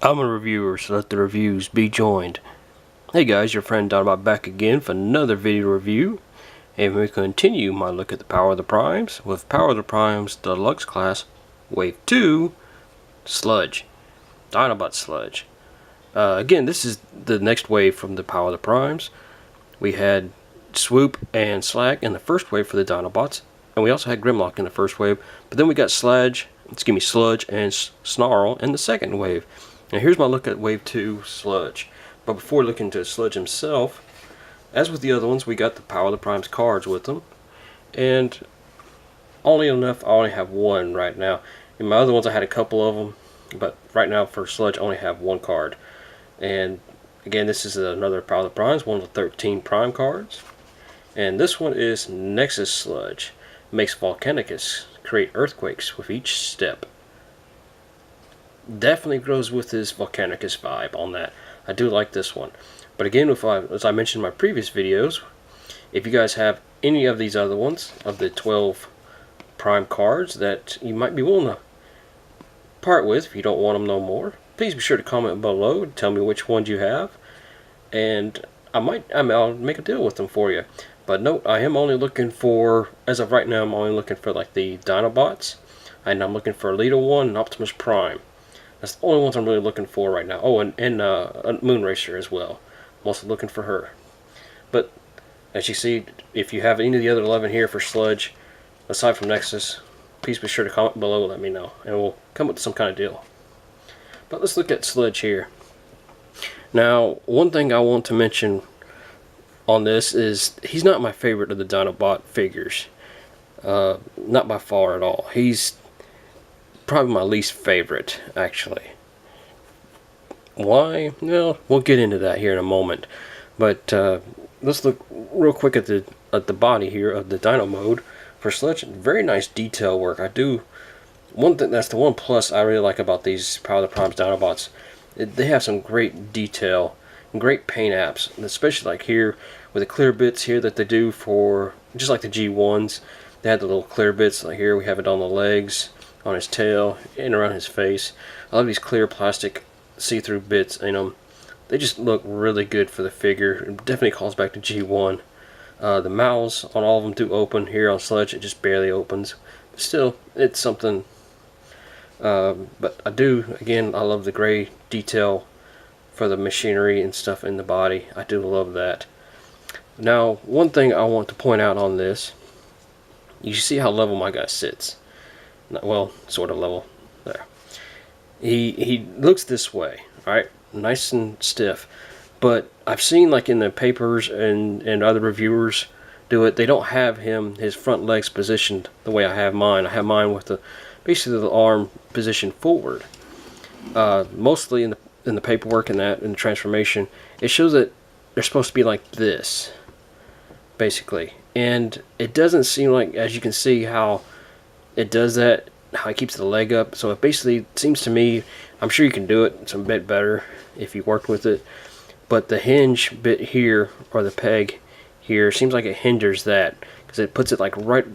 I'm a reviewer, so let the reviews be joined. Hey guys, your friend Dinobot back again for another video review. And we continue my look at the Power of the Primes with Power of the Primes Deluxe Class Wave 2 Sludge. Dinobot Sludge. Again, this is the next wave from the Power of the Primes. We had Swoop and Slack in the first wave for the Dinobots. And we also had Grimlock in the first wave. But then we got Sludge and Snarl in the second wave. Now here's my look at Wave 2 Sludge. But before looking to Sludge himself, as with the other ones, we got the Power of the Primes cards with them. And I only have one right now. In my other ones I had a couple of them, but right now for Sludge I only have one card. And again, this is another Power of the Primes, one of the 13 Prime cards. And this one is Nexus Sludge. Makes Volcanicus create earthquakes with each step. Definitely goes with his Volcanicus vibe on that. I do like this one. But again, as I mentioned in my previous videos, if you guys have any of these other ones, of the 12 Prime cards that you might be willing to part with if you don't want them no more, please be sure to comment below and tell me which ones you have. And I'll make a deal with them for you. But note, I am only looking for, as of right now, I'm only looking for like the Dinobots. And I'm looking for Alita 1 and Optimus Prime. That's the only ones I'm really looking for right now. Oh, and Moonracer as well. I'm also looking for her. But as you see, if you have any of the other 11 here for Sludge, aside from Nexus, please be sure to comment below and let me know. And we'll come up with some kind of deal. But let's look at Sludge here. Now, one thing I want to mention on this is he's not my favorite of the Dinobot figures. Not by far at all. He's probably my least favorite, actually. Why? Well, we'll get into that here in a moment. But let's look real quick at the body here of the Dino mode for Sludge. Very nice detail work. That's the one plus I really like about these Power of the Primes Dinobots. They have some great detail and great paint apps, especially like here with the clear bits here that they do for, just like the G1s. They had the little clear bits. Like here we have it on the legs, on his tail, and around his face. I love these clear plastic see-through bits in them. They just look really good for the figure. It definitely calls back to G1. The mouths on all of them do open. Here on Sludge it just barely opens. But still, it's something. But I love the gray detail for the machinery and stuff in the body. I do love that. Now, one thing I want to point out on this, you see how level my guy sits. Well, sort of level there. He looks this way, right? Nice and stiff. But I've seen, like in the papers and other reviewers do it, they don't have his front legs positioned the way I have mine. I have mine with basically the arm positioned forward. Mostly in the paperwork and the transformation, it shows that they're supposed to be like this, basically. And it doesn't seem like, as you can see, how it does that, how it keeps the leg up. So it basically seems to me, I'm sure you can do it some bit better if you worked with it, but the hinge bit here, or the peg here, seems like it hinders that, because it puts it like right,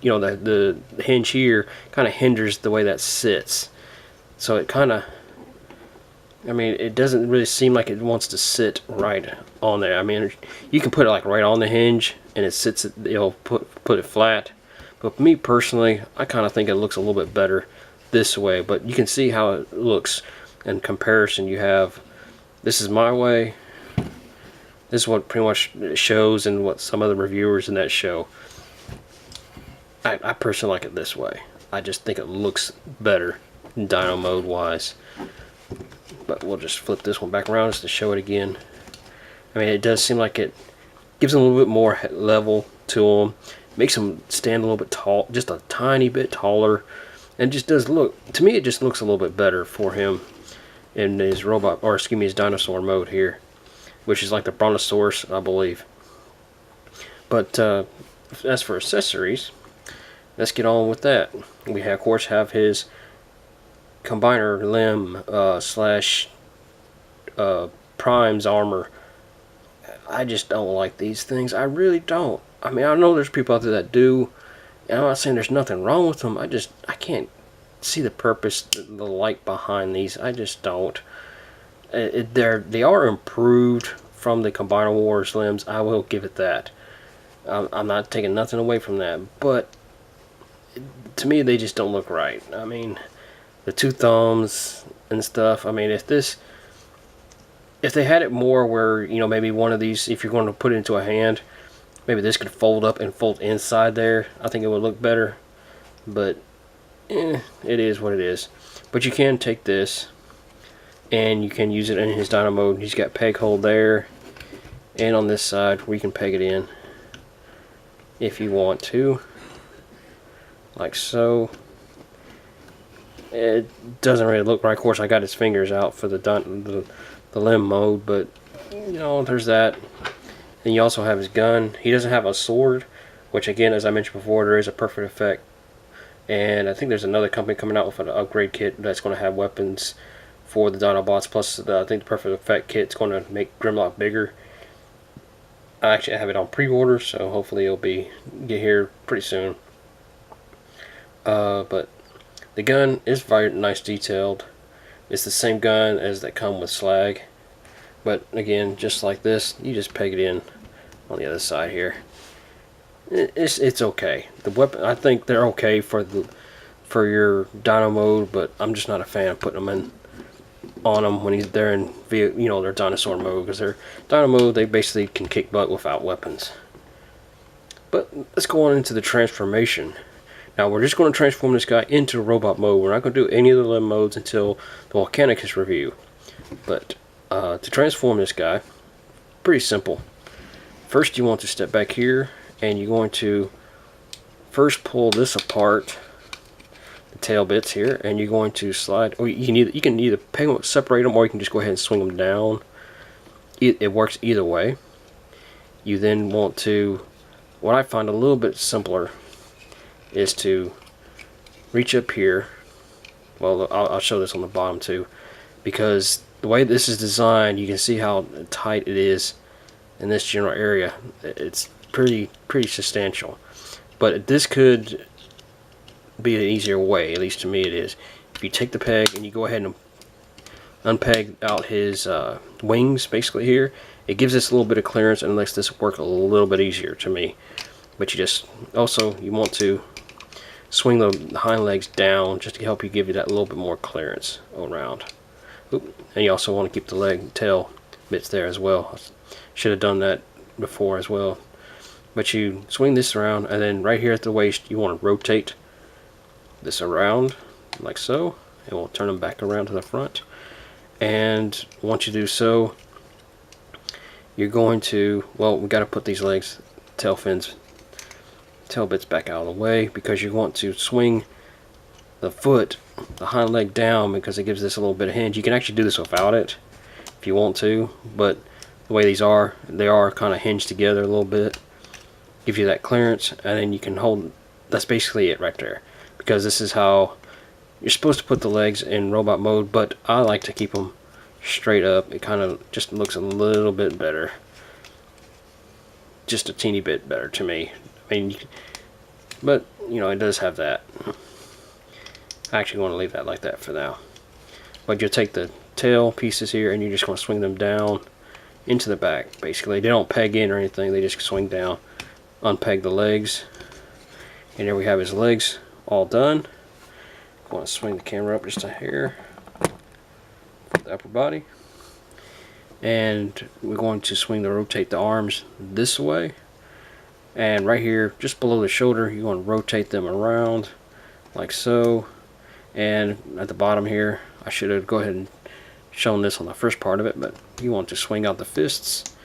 you know, the hinge here kind of hinders the way that sits. So it kind of, I mean, it doesn't really seem like it wants to sit right on there. I mean, you can put it like right on the hinge and it sits, it'll put it flat. But for me personally, I kind of think it looks a little bit better this way. But you can see how it looks in comparison. You have, this is my way. This is what pretty much shows and what some of the reviewers in that show. I personally like it this way. I just think it looks better Dino mode wise. But we'll just flip this one back around just to show it again. I mean, it does seem like it gives them a little bit more level to them. Makes them stand a little bit tall, just a tiny bit taller. And just does look, to me it just looks a little bit better for him in his robot, or excuse me, his dinosaur mode here. Which is like the Brontosaurus, I believe. But as for accessories, let's get on with that. We of course have his combiner limb slash Prime's armor. I just don't like these things. I really don't. I mean, I know there's people out there that do, and I'm not saying there's nothing wrong with them. I can't see the purpose, the light behind these. I just don't. They are improved from the Combiner Wars limbs. I will give it that. I'm not taking nothing away from that, but to me they just don't look right. I mean, the two thumbs and stuff. I mean, if they had it more where, you know, maybe one of these, if you're going to put it into a hand, maybe this could fold up and fold inside there, I think it would look better. But it is what it is. But you can take this and you can use it in his dyno mode. He's got peg hole there, and on this side where you can peg it in if you want to, like so. It doesn't really look right. Of course, I got his fingers out for the limb mode, but you know, there's that. Then you also have his gun. He doesn't have a sword, which again, as I mentioned before, there is a perfect effect. And I think there's another company coming out with an upgrade kit that's going to have weapons for the Dinobots. Plus, I think the perfect effect kit's going to make Grimlock bigger. I actually have it on pre-order, so hopefully it'll get here pretty soon. But the gun is very nice detailed. It's the same gun as that come with Slag, but again, just like this, you just peg it in on the other side here. It's okay. The weapon, I think they're okay for your dyno mode, but I'm just not a fan of putting them on them when they're in, you know, their dinosaur mode, because their dyno mode, they basically can kick butt without weapons. But let's go on into the transformation. Now we're just going to transform this guy into robot mode. We're not going to do any of the limb modes until the Volcanicus review. But to transform this guy, pretty simple. First, you want to step back here, and you're going to first pull this apart, the tail bits here, and you're going to slide. Or you can either peg them, separate them, or you can just go ahead and swing them down. It works either way. You then want to, what I find a little bit simpler, is to reach up here. Well, I'll show this on the bottom too, because the way this is designed, you can see how tight it is in this general area. It's pretty substantial. But this could be an easier way, at least to me it is. If you take the peg and you go ahead and unpeg out his wings, basically here, it gives us a little bit of clearance and makes this work a little bit easier to me. But you want to swing the hind legs down just to help you, give you that little bit more clearance around. Oop. And you also want to keep the tail bits there as well. Should have done that before as well. But you swing this around, and then right here at the waist, you want to rotate this around like so, and we'll turn them back around to the front. And once you do so, you're going to, well, we got to put these legs, tail bits back out of the way, because you want to swing the hind leg down, because it gives this a little bit of hinge. You can actually do this without it if you want to, but the way they are kind of hinged together a little bit. Give you that clearance, and then you can hold. That's basically it right there, because this is how you're supposed to put the legs in robot mode, but I like to keep them straight up. It kind of just looks a little bit better, just a teeny bit better to me. I mean, but you know, it does have that. I actually want to leave that like that for now. But you'll take the tail pieces here, and you just want to swing them down into the back. Basically, they don't peg in or anything, they just swing down. Unpeg the legs, and there we have his legs all done. I want to swing the camera up just a hair for the upper body, and we're going to rotate the arms this way, and right here just below the shoulder you want to rotate them around like so. And at the bottom here, I should have go ahead and shown this on the first part of it, but you want to swing out the fists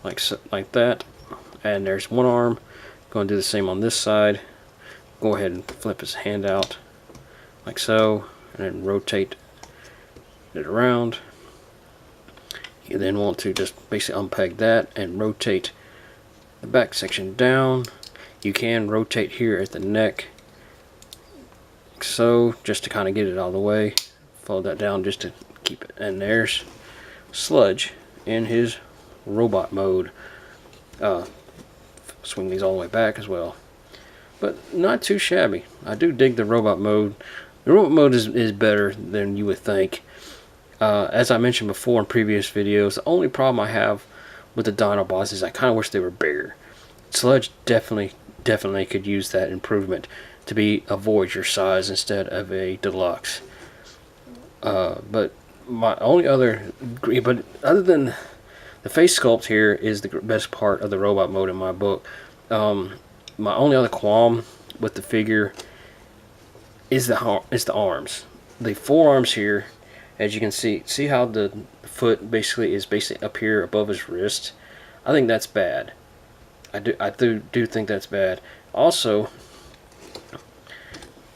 like so, like that. And there's one arm. Going to do the same on this side. Go ahead and flip his hand out like so, and then rotate it around. You then want to just basically unpeg that and rotate the back section down. You can rotate here at the neck like so, just to kind of get it out of the way. Fold that down just to keep it. And there's Sludge in his robot mode. Swing these all the way back as well, but not too shabby. I do dig the robot mode. The robot mode is better than you would think. As I mentioned before in previous videos, the only problem I have with the Dinobots is I kind of wish they were bigger. Sludge definitely could use that improvement to be a Voyager size instead of a Deluxe. But my only other, but other than the face sculpt here is the best part of the robot mode in my book. My only other qualm with the figure is the arms. The forearms here, as you can see how the foot is basically up here above his wrist. I think that's bad. I do think that's bad. Also,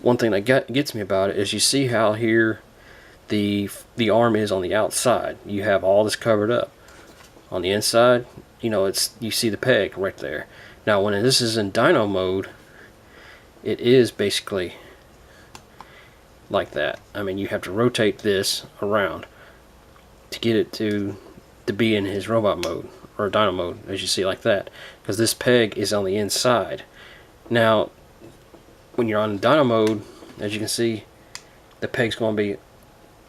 one thing that gets me about it is you see how here the arm is on the outside. You have all this covered up. On the inside, you see the peg right there. Now when this is in Dino mode, it is basically like that. I mean, you have to rotate this around to get it to be in his robot mode or Dino mode, as you see, like that, because this peg is on the inside. Now when you're on Dino mode, as you can see, the peg's going to be,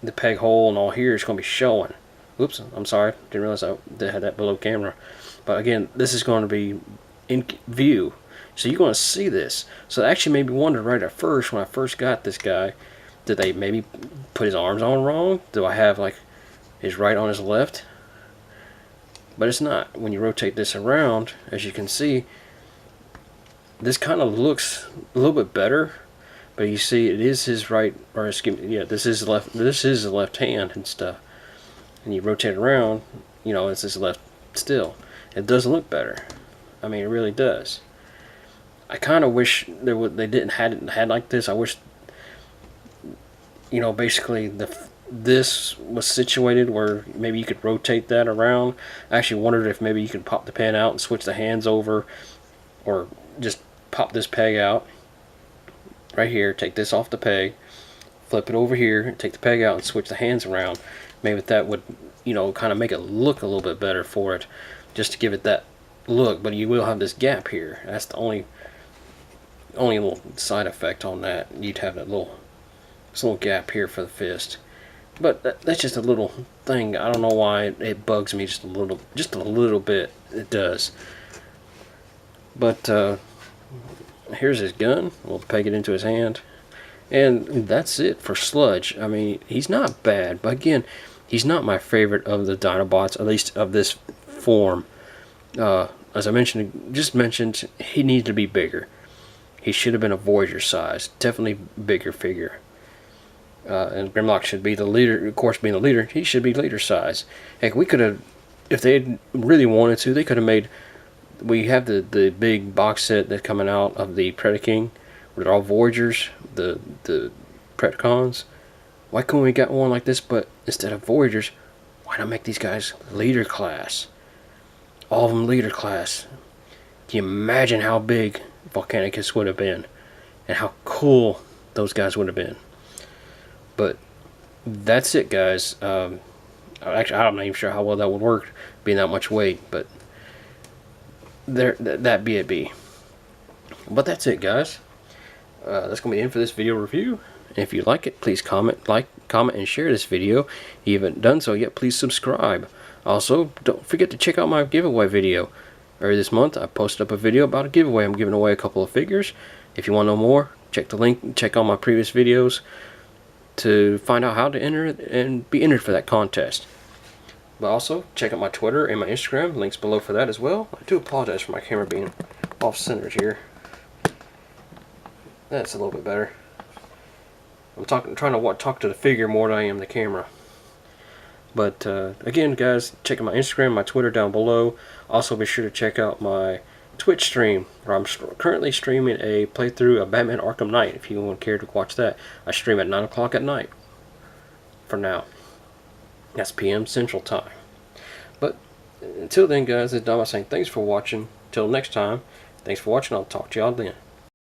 the peg hole and all here is going to be showing. Oops, I'm sorry, didn't realize I had that below camera. But again, this is going to be in view, so you're going to see this. So it actually made me wonder right at first, when I first got this guy, did they maybe put his arms on wrong? Do I have like his right on his left? But it's not. When you rotate this around, as you can see, this kind of looks a little bit better. But you see, it is his right, or excuse me, yeah, this is left. This is the left hand and stuff. And you rotate it around, it's his left still. It does look better. I mean, it really does. I kind of wish they didn't had like this. I wish, basically this was situated where maybe you could rotate that around. I actually wondered if maybe you could pop the pan out and switch the hands over, or just pop this peg out right here, take this off the peg, flip it over here, take the peg out and switch the hands around. Maybe that would, kind of make it look a little bit better for it, just to give it that look. But you will have this gap here. That's the only little side effect on that. You'd have that little gap here for the fist. But that's just a little thing. I don't know why it bugs me just a little bit. It does. But here's his gun. We'll peg it into his hand. And that's it for Sludge. I mean, he's not bad, but again, he's not my favorite of the Dinobots, at least of this form. As I just mentioned, he needs to be bigger. He should have been a Voyager size, definitely bigger figure. And Grimlock should be the leader. Of course, being the leader, he should be leader size. Heck, we could have, if they really wanted to, they could have made. We have the big box set that's coming out of the Predaking, where they're all Voyagers, the Predacons. Why couldn't we get one like this? But instead of Voyagers, why not make these guys leader class? All of them leader class. Can you imagine how big Volcanicus would have been, and how cool those guys would have been? But that's it, guys. Actually, I'm not even sure how well that would work, being that much weight. But that be. But that's it, guys. That's gonna be it for this video review. And if you like it, please comment, and share this video. If you haven't done so yet, please subscribe. Also, don't forget to check out my giveaway video. Earlier this month, I posted up a video about a giveaway. I'm giving away a couple of figures. If you want to know more, check the link, check out my previous videos to find out how to enter and be entered for that contest. But also, check out my Twitter and my Instagram. Links below for that as well. I do apologize for my camera being off-centered here. That's a little bit better. I'm trying to talk to the figure more than I am the camera. But again, guys, check out my Instagram, my Twitter down below. Also, be sure to check out my Twitch stream, where I'm currently streaming a playthrough of Batman Arkham Knight. If you would care to watch that, I stream at 9 o'clock at night. For now, that's PM Central Time. But until then, guys, this is Dinobot saying thanks for watching. Till next time, thanks for watching. I'll talk to y'all then.